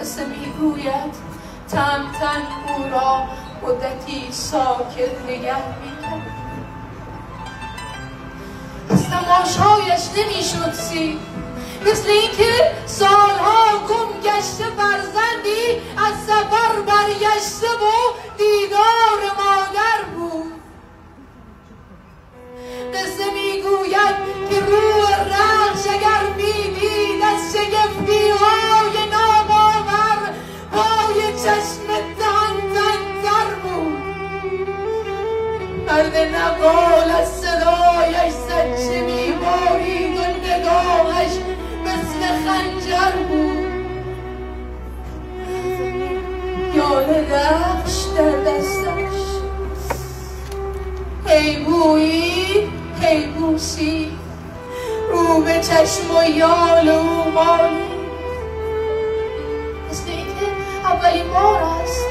مثل میگوید تن او را مدتی ساکت نگه میکرد. از تماشایش نمیشد سیر، مثل اینکه سالها گم گشته فرزندی از سفر برگشته و دیدار مادر بود. قصه میگوید که روح رخش اگر میدید از شگفتی‌های ناباور پای چشم تن بود. مرد نقال از صدایش زجه میبارید و نگاهش مثل خنجر بود. یال رخش در دستش، هی بویی هی بوسی، رو به چشم و یال او مالی. مثل اینکه اولین بار است